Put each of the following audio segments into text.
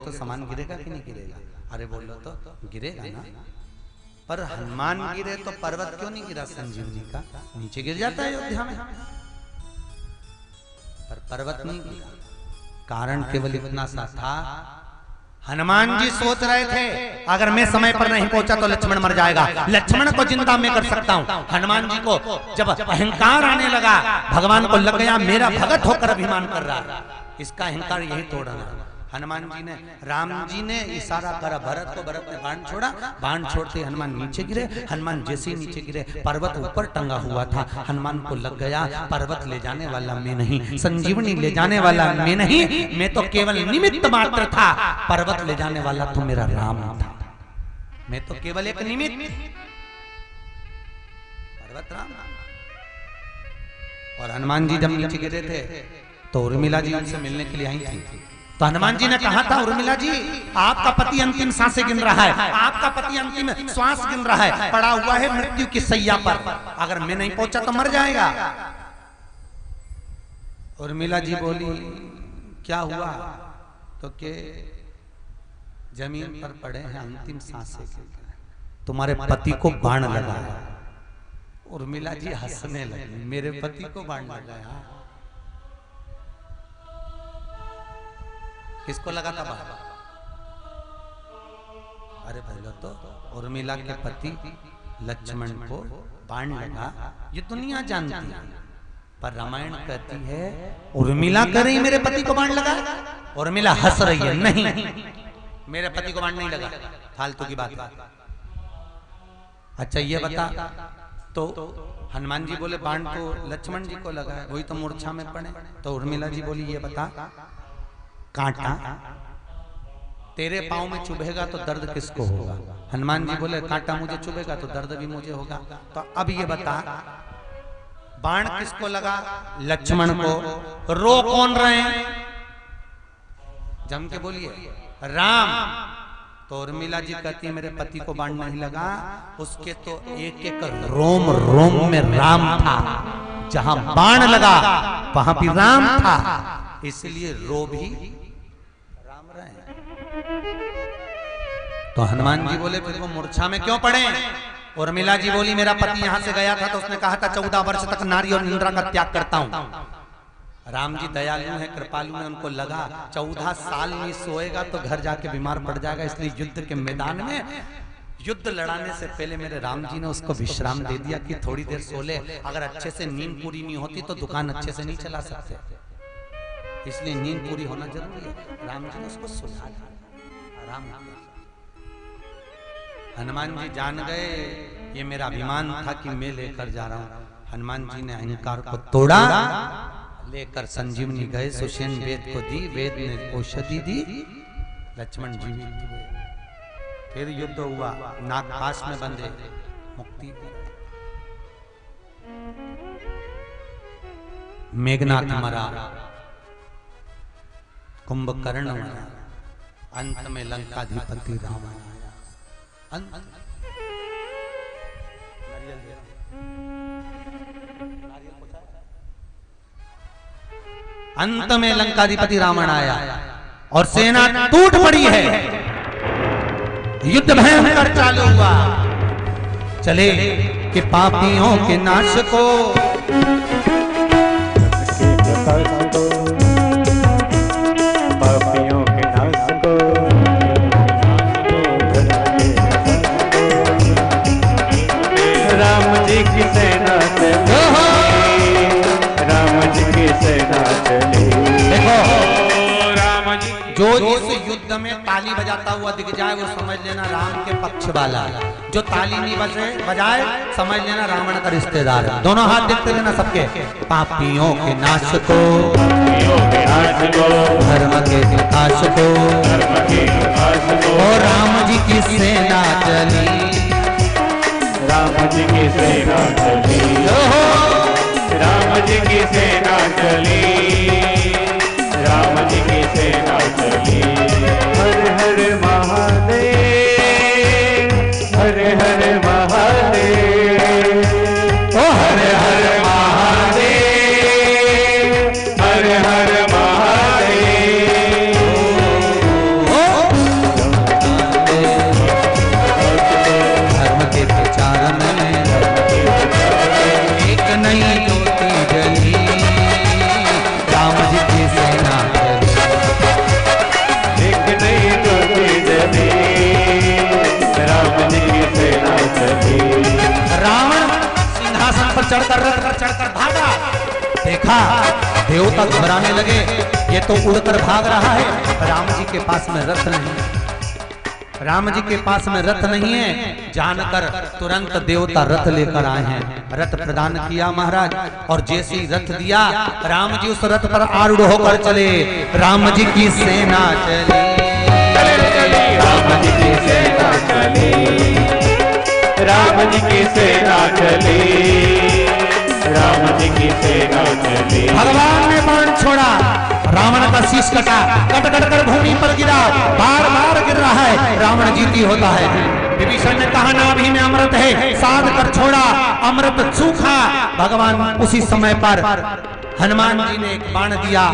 तो सामान गिरेगा कि नहीं गिरेगा? अरे बोलो तो गिरेगा ना। पर हनुमान गिरे तो पर्वत क्यों नहीं गिरा संजीवनी का? नीचे गिर जाता है अयोध्या में, पर पर्वत नहीं गिरा। कारण केवल इतना सा था, हनुमान जी सोच रहे थे अगर मैं समय पर नहीं पहुंचा तो लक्ष्मण मर जाएगा, लक्ष्मण को जिंदा मैं कर सकता हूं। हनुमान जी को जब अहंकार आने लगा, भगवान को लग गया मेरा भगत होकर अभिमान कर रहा है, इसका अहंकार यही तोड़ना। हनुमान जी ने, राम जी ने इशारा करा भरत को, भरत ने बाण छोड़ा, बाण छोड़ते हनुमान नीचे गिरे। हनुमान जैसे ही नीचे गिरे, पर्वत ऊपर टंगा हुआ था, हनुमान को लग गया पर्वत ले जाने वाला मैं नहीं, संजीवनी ले जाने वाला मैं नहीं, मैं तो केवल निमित्त मात्र था, पर्वत ले जाने वाला तो मेरा राम था, मैं तो केवल एक निमित्त, पर्वत राम। और हनुमान जी जब नीचे गिरे थे तो उर्मिला जी उनसे मिलने के लिए आई थी। तो हनुमान जी ने कहा था, उर्मिला जी आपका पति अंतिम सांसें गिन रहा है, आपका पति अंतिम श्वास गिन रहा है, पड़ा हुआ है मृत्यु की सैया पर, अगर मैं नहीं पहुंचा तो मर जाएगा। उर्मिला जी बोली क्या हुआ? तो के जमीन पर पड़े हैं अंतिम सांसें, तुम्हारे पति को बाण लगा है। उर्मिला जी हंसने लगी, मेरे पति को बाण लगाया? किसको लगा था बाण? अरे बोलो तो उर्मिला के पति लक्ष्मण को बाण लगा, ये दुनिया जानती है, पर रामायण कहती है उर्मिला कह रही मेरे पति को बाण लगा, उर्मिला हंस रही है, नहीं मेरे पति को बाण नहीं लगा, फालतू की बात। अच्छा ये बता, तो हनुमान जी बोले बाण तो लक्ष्मण जी को लगा है, वही तो मूर्छा में पड़े। तो उर्मिला जी बोली ये बता, कांटा तेरे पांव में चुभेगा तो दर्द किसको होगा? हनुमान जी बोले कांटा मुझे चुभेगा तो दर्द भी मुझे होगा। तो अब ये बता, बाण किसको लगा? लक्ष्मण को। रो कौन रहे हैं? जम के बोलिए, राम। तो उर्मिला जी कहती है मेरे पति को बाण नहीं लगा, उसके तो एक एक रोम रोम में राम था, जहां बाण लगा वहां भी राम था, इसलिए रो भी राम रहे। तो हनुमान जी बोले फिर वो मूर्छा में क्यों पड़े? उर्मिला जी बोली मेरा पति यहां से गया था तो उसने कहा था 14 वर्ष तक नारी और निंद्रा का त्याग करता हूं। राम जी दयालु है, कृपालु है, उनको लगा 14 साल नहीं सोएगा तो घर जाके बीमार पड़ जाएगा, इसलिए युद्ध के मैदान में युद्ध लड़ाने से पहले मेरे राम जी ने उसको विश्राम दे दिया कि थोड़ी देर सो ले। अगर अच्छे से नींद पूरी नहीं होती तो दुकान अच्छे से नहीं चला सकते, इसलिए नींद पूरी होना जरूरी है। राम जी ने उसको सुला दिया, आराम किया। हनुमान जी जान गए ये मेरा अभिमान था कि मैं लेकर जा रहा हूं। हनुमान जी ने अहंकार को तोड़ा, लेकर संजीवनी गए, सुषेण वेद को दी, वेद ने औषधि दी, लक्ष्मण जीवित हुए। फिर युद्ध हुआ, नागपाश में बंधे, मुक्ति दी। मेघनाथ मरा, कुंभकर्ण मरा, अंत में लंकाधिपति रावण आया। अंत में लंकाधिपति रावण आया और सेना टूट पड़ी है, युद्ध भयंकर चालू हुआ। चले कि पापियों के नाश को, पापियों के नाश को, राम जी की सेना चली, राम जी की सेना चली। देखो राम जी जो इस युद्ध में ताली बजाता हुआ दिख जाए वो समझ लेना राम के पक्ष वाला, जो ताली नहीं बजाए समझ लेना रावण का रिश्तेदार है। दोनों हाथ देखते रहना सबके। पापियों के नाश को, धर्म के विकास को, और राम जी की सेना चली, राम जी की सेना चली, राम जी की सेना चली, राम जी की सेना चली। हर हर महादेव, हर हर महादेव, ओ हर हर महादेव, हर हर महादेव, ओ देवता घबराने लगे, ये तो उड़कर भाग रहा है, राम जी के पास में रथ नहीं, राम जी के पास में रथ नहीं है। जानकर तुरंत देवता रथ लेकर आए हैं, रथ प्रदान किया महाराज, और जैसे ही रथ दिया राम जी उस रथ पर आरूढ़ होकर चले। राम जी की सेना चली, राम जी की सेना चली, राम जी की सेना चली, राम जी की सेना चली। भगवान ने बाण छोड़ा, रावण का शीश कटा, कट कट कर भूमि पर गिरा, बार बार गिर रहा है, रावण जीती होता है। विभीषण ने कहा नाभि में अमृत है, साध कर छोड़ा, अमृत सूखा। भगवान उसी समय पर हनुमान जी ने एक बाण दिया,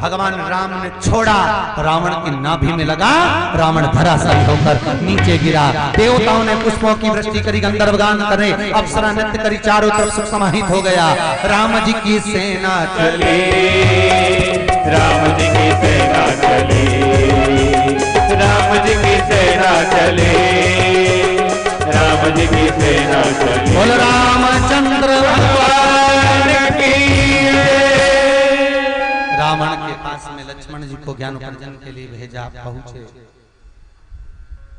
भगवान राम ने छोड़ा, रावण की नाभि में लगा, रावण धराशायी होकर नीचे गिरा। देवताओं ने पुष्पों की वृष्टि करी, गंधर्व गान करे, अप्सरा नृत्य करी, चारों तरफ सुख समाहित हो गया। राम जी की सेना चली, राम जी की सेना चली, राम जी की सेना चली, राम जी की सेना चली। बोल रामचंद्र भगवान की। रावण के पास में लक्ष्मण जी को ज्ञान अर्जन के लिए भेजा, पहुंचे,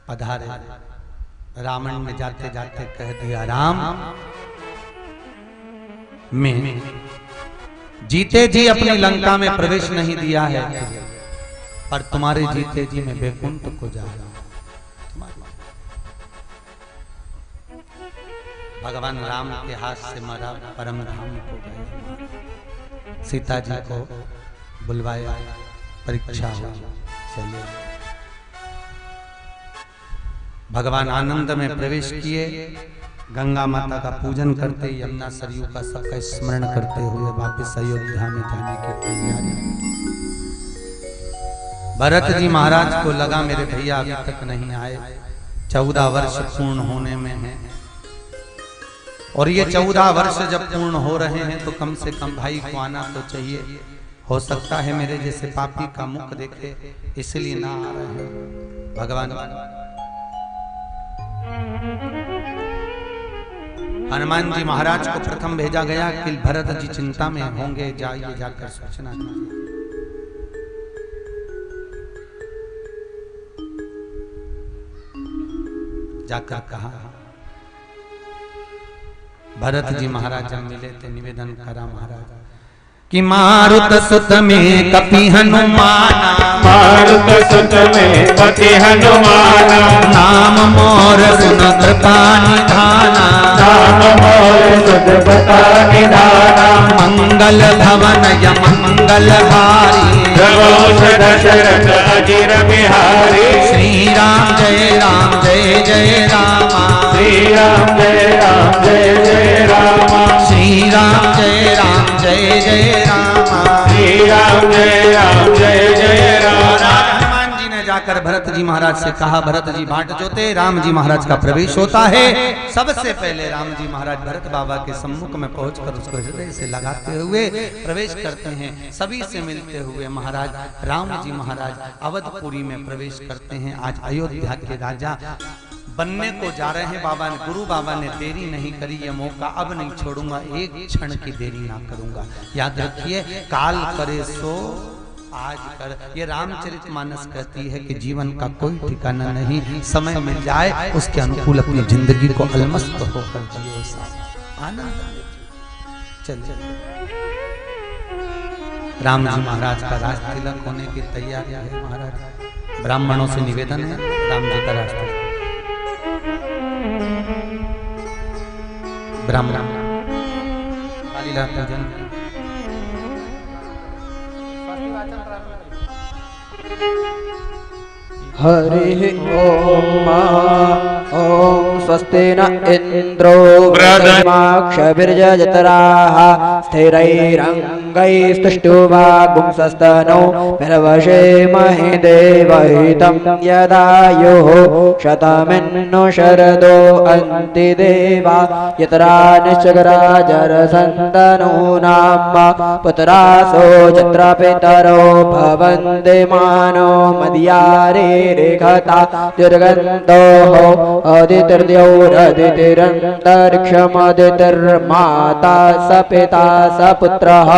पधारे। रावण ने जाते जाते कह दिया, राम मैं जीते जी अपनी लंका में प्रवेश नहीं दिया है, पर तुम्हारे जीते जी मैं बैकुंठ को जा रहा हूं। भगवान राम के हाथ से मरा, परम धाम को गए, सीता जी को बुलवाया, परीक्षा हुई, चलिए। भगवान आनंद में प्रवेश किए, गंगा माता का पूजन करते, यमुना सरयू का सबका स्मरण करते हुए वापस अयोध्या में जाने की तैयारी। भरत जी महाराज को लगा मेरे भैया अभी तक नहीं आए, 14 वर्ष पूर्ण होने में हैं, और ये 14 वर्ष जब पूर्ण हो रहे हैं तो कम से कम भाई को आना तो चाहिए। हो सकता है मेरे जैसे पापी का मुख देखे इसलिए ना आ रहे हैं। भगवान हनुमान जी महाराज को प्रथम भेजा गया कि भरत जी चिंता में होंगे, जाइए जाकर सूचना दीजिए। जाकर कहा, भरत जी महाराज जब मिले थे निवेदन करा महाराज कि मारुत सुत में कपि हनुमाना, मारुत सुत में कपि हनुमाना, नाम मोर सुन कृपा निधाना, नाम मोर सुन कृपा निधाना, मंगल भवन य मंगल हारी, प्रभु दशरथ अजिर बिहारी। श्री राम जय राम जय जय रामा, श्री राम जय राम जय जय रामा, श्री राम जय राम जय जय रामा, श्री राम जय राम जय जय रामा। हनुमान जी ने जाकर भरत जी महाराज से कहा, भरत जी बाट जोते, राम जी महाराज का प्रवेश होता है। सबसे पहले राम जी महाराज भरत बाबा के सम्मुख में पहुंचकर उसको हृदय से लगाते हुए प्रवेश करते हैं। सभी से मिलते हुए महाराज राम जी महाराज अवधपुरी में प्रवेश करते हैं। आज अयोध्या के राजा बनने को जा रहे हैं। बाबा ने, गुरु बाबा ने देरी नहीं करी, ये मौका अब नहीं छोड़ूंगा, एक क्षण की देरी ना करूंगा। याद रखिए, काल करे सो आज कर। ये रामचरितमानस कहती है कि जीवन का कोई ठिकाना नहीं, समय मिल जाए उसके अनुकूल अपनी जिंदगी को अलमस्त होकर जियो, आनंद चलिए। राम जी महाराज का राज तिलक होने की तैयारी है। महाराज ब्राह्मणों से निवेदन है, राम जी का राज तिलक ब्राह्मण कालीला पूजन हरि ओम ओम स्वस्ति न इंद्रो वृद्धमाक्षभिर्जतराः स्थिरैरङ्गैस्तुष्टुवागुंसस्तनो भर्वशे महि देवहितं यदायुः शतमिन्नो शरदो अन्ति देवा यतरा निश्चराजरसन्तनूनां पुत्रासो यत्र पितरो भवन्ति मानो मद्यारे रेखता दुर्गन्धोः अदितिर्द्यौरदितिरन्तरिक्षमदितिर्माता स पिता स पुत्रः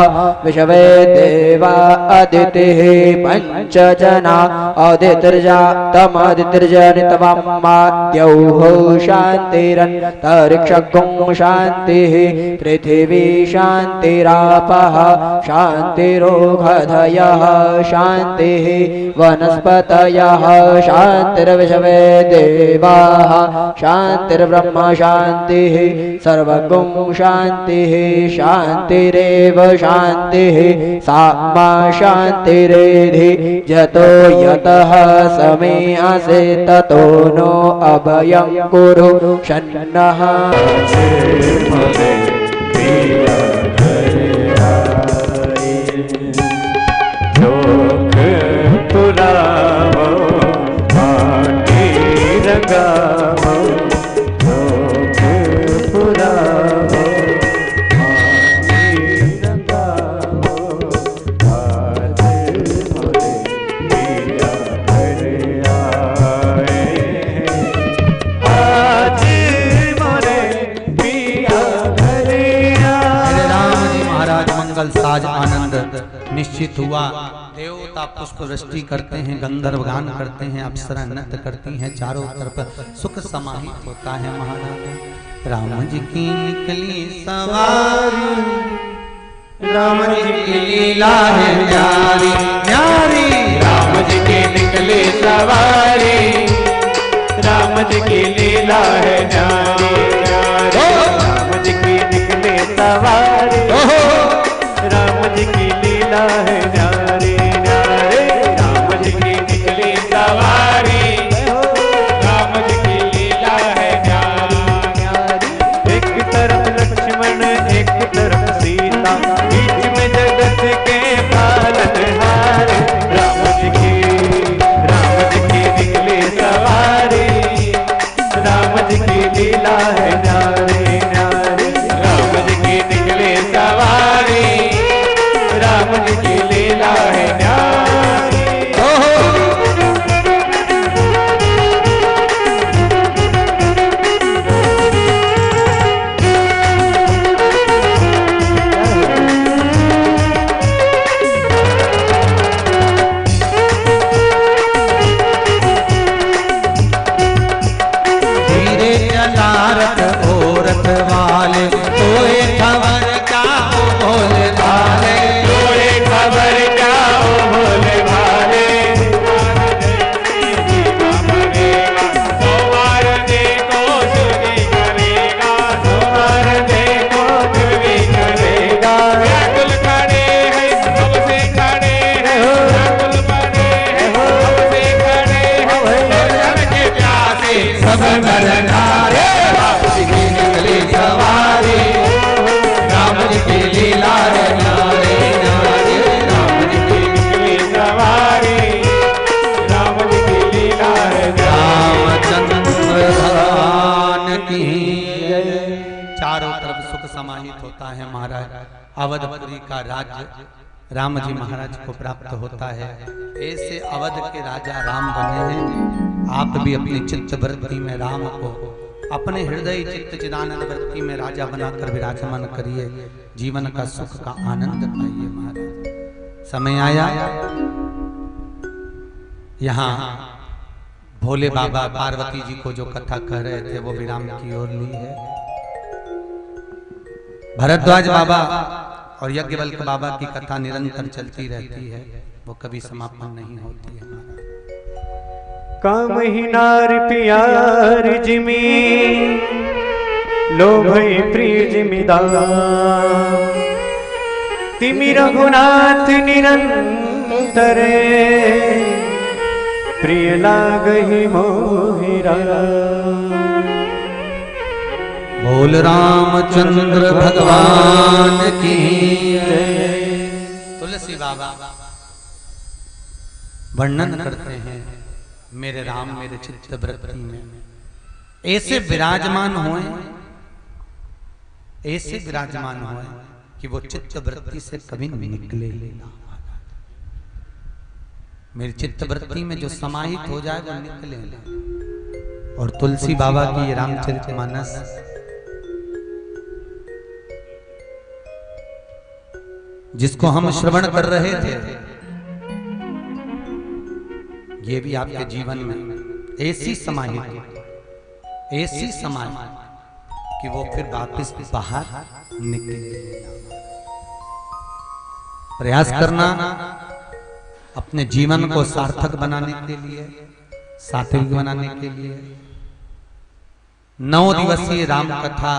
विशवे देवा अदितिः पंच जना अदितिर्जातमदितिर्जनितममाद्यौः शान्तिरन्तरिक्षगुं शान्तिः पृथिवी शान्तिरापः शान्तिरोषधयः शान्तिः वनस्पतयः शान्तिर्विश्वे देवाः शान्तिर्ब्रह्म शान्तिः सर्वगुं शान्तिः शान्तिरेव शान्तिः सामा शान्तिरेधि यतो यतः समे असि ततो नो अभयं कुरु शन्नः साज आनंद निश्चित हुआ। देवता पुष्प वृष्टि करते हैं, गंधर्व गान करते हैं, अप्सरा नृत्य करती हैं, चारों तरफ सुख समाहित होता है। महाराज राम जी की निकली सवारी, राम जी की लीला है न्यारी न्यारी। राम जी की निकली सवारी, राम जी की लीला है न्यारी न्यारी। राम जी की निकली सवारी, राम जी की लीला है न्यारी न्यारी। राम जी की निकली सवारी, राम जी की लीला है न्यारी न्यारी। एक तरफ लक्ष्मण एक तरफ सीता, बीच में जगत के पालनहार। राम जी की निकली सवारी, राम जी की लीला है न्यारी न्यारी। राम जी की निकली सवारी, राम जी की लीला है न्यारी। धीरे चला रथ ओ रथ वाले, तोए खबर का ओ भोले भाले, तोए खबर क्या ओ भोले भाले। सोमवार देखो चोरी करेगा, सोमवार देखो चोरी करेगा। व्याकुल खड़े हैं सबसे खड़े हैं, व्याकुल खड़े हैं सबसे खड़े हैं। दर्शन के प्यासे सब नर नारे। राम जी की निकली सवारी, राम जी की लीला है न्यारी न्यारी। राम जी की निकली सवारी, राम जी की लीला है रामचंद्र भगवान की जय। चारों तरफ सुख समाहित होता है। महाराज अवधपुरी का राज्य राम जी महाराज को प्राप्त होता है। ऐसे अवध के राजा राम बने हैं। आप भी अपनी चित्त वृत्ति में राम को अपने हृदय चित्त चिदानंद वृत्ति में राजा बनाकर विराजमान करिए। जीवन का सुख का आनंद पाइए। महाराज समय आया, यहाँ भोले बाबा पार्वती जी को जो कथा कह रहे थे वो विराम की ओर ली है। भरद्वाज बाबा और यज्ञवल्क बाबा की कथा निरंतर चलती रहती है, वो कभी समापन नहीं होती है। काम ही नार प्यार जिमी, लोभ प्रिय जिमीदार। तिमि रघुनाथ निरंतर, प्रिय लागहि मोहिरा। बोल रामचंद्र भगवान की जय। तुलसी बाबा वर्णन करते हैं, मेरे राम मेरे चित्त वृत्ति में ऐसे विराजमान हुए, ऐसे विराजमान हुए कि वो चित्त वृत्ति से कभी निकले ही ना। मेरी चित्त वृत्ति में जो समाहित हो जाए वो निकले ना। और तुलसी बाबा की ये रामचरितमानस जिसको हम श्रवण कर रहे थे, ये भी आपके जीवन में ऐसी समाहित, ऐसी समाहित कि वो फिर वापस बाहर निकले। प्रयास करना अपने जीवन को सार्थक बनाने के लिए, सात्विक बनाने के लिए 9 दिवसीय राम कथा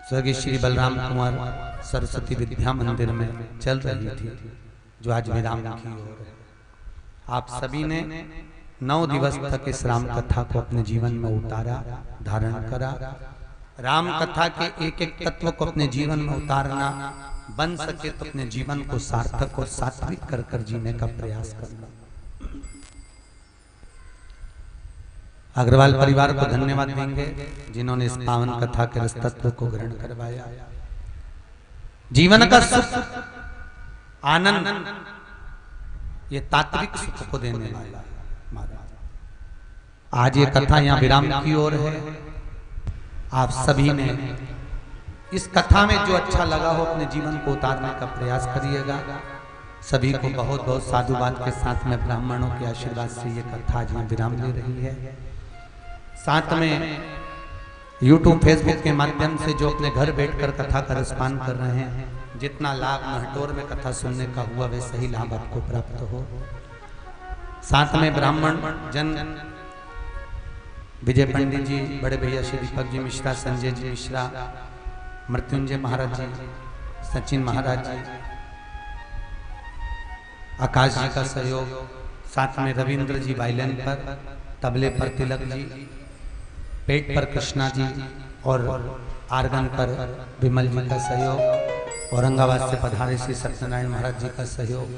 स्वर्गीय श्री बलराम कुमार सरस्वती विद्या मंदिर में चल रही थी, जो आज विराम की ओर है। आप सभी ने 9 दिवस तक इस राम कथा को अपने जीवन में उतारा, धारण करा। राम कथा के एक एक तत्व को अपने जीवन में उतारना, बन सके तो अपने जीवन को सार्थक और सात्विक कर कर जीने का प्रयास करना। अग्रवाल परिवार को धन्यवाद देंगे जिन्होंने इस पावन कथा के रस तत्व को ग्रहण करवाया। जीवन का सुख, आनंद, ये तात्विक सुख को देने वाला महाराज। आज ये कथा यहाँ विराम की ओर है। आप सभी ने इस कथा में जो अच्छा लगा हो अपने जीवन को उतारने का प्रयास करिएगा। सभी को बहुत बहुत साधुवाद के साथ में ब्राह्मणों के आशीर्वाद से ये कथा आज यहाँ विराम ले रही है। साथ में YouTube, Facebook के माध्यम से जो अपने घर बैठकर कथा का रसपान कर रहे हैं, जितना लाभ महटोर में कथा सुनने का हुआ वैसे ही लाभ आपको प्राप्त हो। साथ में ब्राह्मण जन विजय पंडित जी, बड़े भैया श्री दीपक जी मिश्रा, संजय जी मिश्रा, मृत्युंजय महाराज जी, सचिन महाराज जी, आकाश जी का सहयोग, साथ में रविंद्र जी वायलिन पर, तबले पर तिलक जी, पेट पर कृष्णा जी और आर्गन पर विमल जी का सहयोग, औरंगाबाद से पधारे श्री सत्यनारायण महाराज जी का सहयोग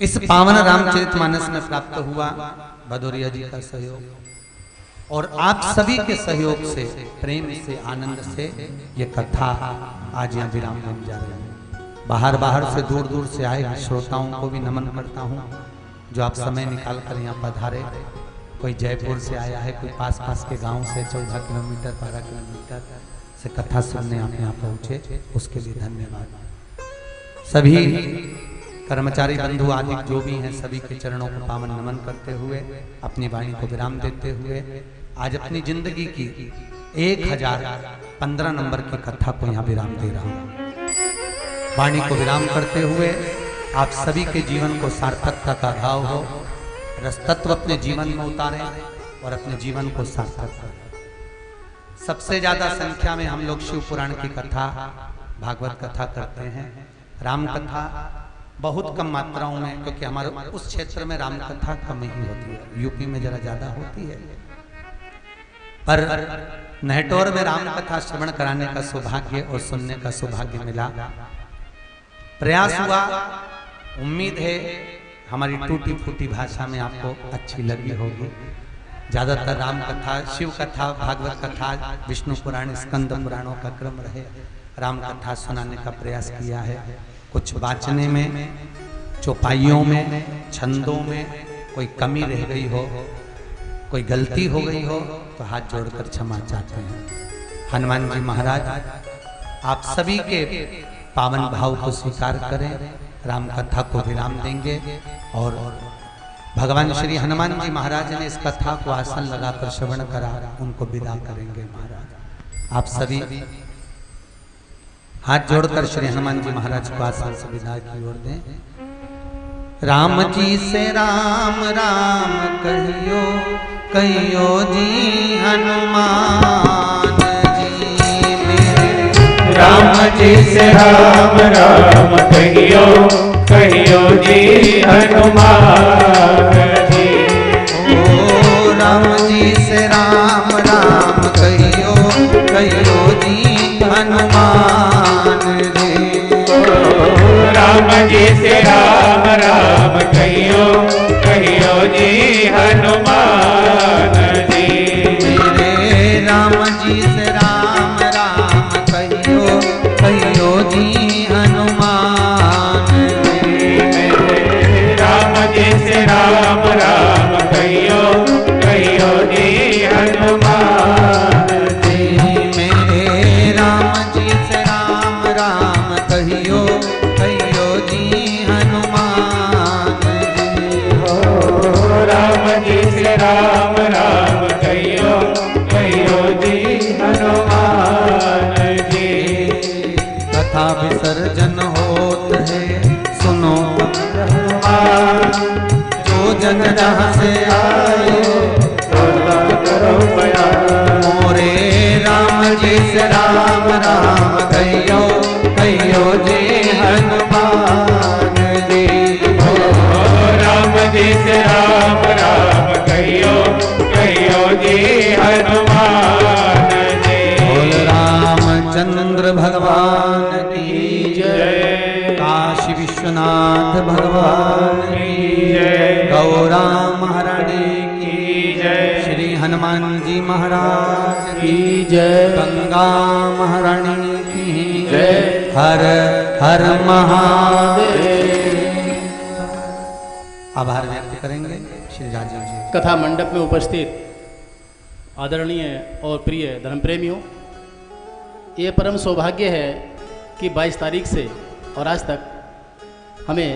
इस पावन रामचरितमानस में प्राप्त हुआ, भदौरिया जी का सहयोग और आप सभी के सहयोग से, प्रेम से, आनंद से ये कथा आज यहाँ विराम लेने जा रही है। बाहर से, दूर दूर से आए श्रोताओं को भी नमन करता हूँ जो आप समय निकाल कर यहाँ पधारे। कोई जयपुर से आया है, कोई पास के गांव से 14 किलोमीटर 12 किलोमीटर से कथा सुनने आप यहाँ पहुँचे, उसके लिए धन्यवाद। सभी कर्मचारी बंधु आदि जो भी हैं, सभी के चरणों को पावन नमन करते हुए, अपनी वाणी को विराम देते हुए आज अपनी जिंदगी की 1015 नंबर की कथा को यहाँ विराम दे रहा हूँ। वाणी को विराम करते हुए आप सभी के जीवन को सार्थकता का भाव हो, रसतत्व अपने जीवन में उतारें और अपने जीवन को सार्थक करें। सबसे ज्यादा संख्या में हम लोग शिव पुराण की कथा, भागवत कथा करते हैं। राम कथा बहुत कम मात्राओं में, क्योंकि हमारे उस क्षेत्र में राम कथा कम ही होती है, यूपी में जरा ज्यादा होती है। पर नहटौर में राम कथा श्रवण कराने का सौभाग्य और सुनने का सौभाग्य मिला। प्रयास हुआ, उम्मीद है हमारी टूटी फूटी भाषा में आपको अच्छी लगी होगी। ज्यादातर राम कथा, शिव कथा, भागवत कथा, विष्णु पुराण, स्कंद पुराणों का क्रम रहे, राम कथा सुनाने का प्रयास किया है। कुछ वाचने में, चौपाइयों में, छंदों में कोई कमी रह गई हो, कोई गलती हो गई हो तो हाथ जोड़कर क्षमा चाहते हैं। हनुमान जी महाराज आप सभी के पावन भाव को स्वीकार करें, राम कथा को विराम देंगे और भगवान श्री हनुमान जी महाराज ने इस कथा को आसन लगाकर श्रवण करा, उनको विदा करेंगे। महाराज आप सभी हाथ जोड़कर श्री हनुमान जी महाराज को आसन से विदा की ओर दें। राम जी से राम राम कहियो, कहियो जी हनुमान जी मेरे। राम जी से राम राम कहियो, कहियो जी हनुमान जी। ओ राम जी से राम राम कहियो, कहियो जी हनुमान जी। राम जी से राम राम कहियो, कहियो जी हनुमान जी। मेरे राम जी से राम राम कहियो, कहियो जी हनुमान जी। राम जी से राम राम कहियो, कहियो जी हनुमान जी। मेरे राम जी राम राम कहियो कहियो जी हनुमान जी। कथा विसर्जन होत है सुनो जो जन जहाँ से आए करो बयान। मोरे राम जी से राम राम कहियो कहियो जी हनुमान जी। राम जी से राम राम कहियो कहियो जी हनुमान जी। बोल रामचंद्र भगवान की जय। काशी विश्वनाथ भगवान की जय। गौरा महारानी की जय। श्री हनुमान जी महाराज की जय। गंगा महारानी की जय। हर हर महादेव। आभार व्यक्त करेंगे श्री राजीव जी। कथा मंडप में उपस्थित आदरणीय और प्रिय धर्मप्रेमियों, ये परम सौभाग्य है कि 22 तारीख से और आज तक हमें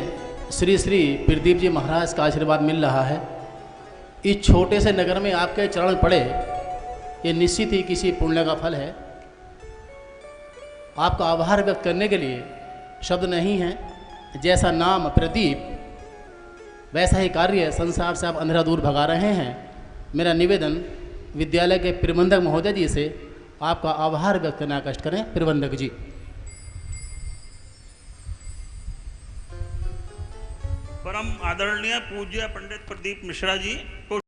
श्री श्री प्रदीप जी महाराज का आशीर्वाद मिल रहा है। इस छोटे से नगर में आपके चरण पड़े, ये निश्चित ही किसी पुण्य का फल है। आपका आभार व्यक्त करने के लिए शब्द नहीं है। जैसा नाम प्रदीप, वैसा ही कार्य संसार से आप अंधेरा दूर भगा रहे हैं। मेरा निवेदन विद्यालय के प्रबंधक महोदय जी से आपका आभार व्यक्त करना कष्ट करें। प्रबंधक जी। परम आदरणीय पूज्य पंडित प्रदीप मिश्रा जी को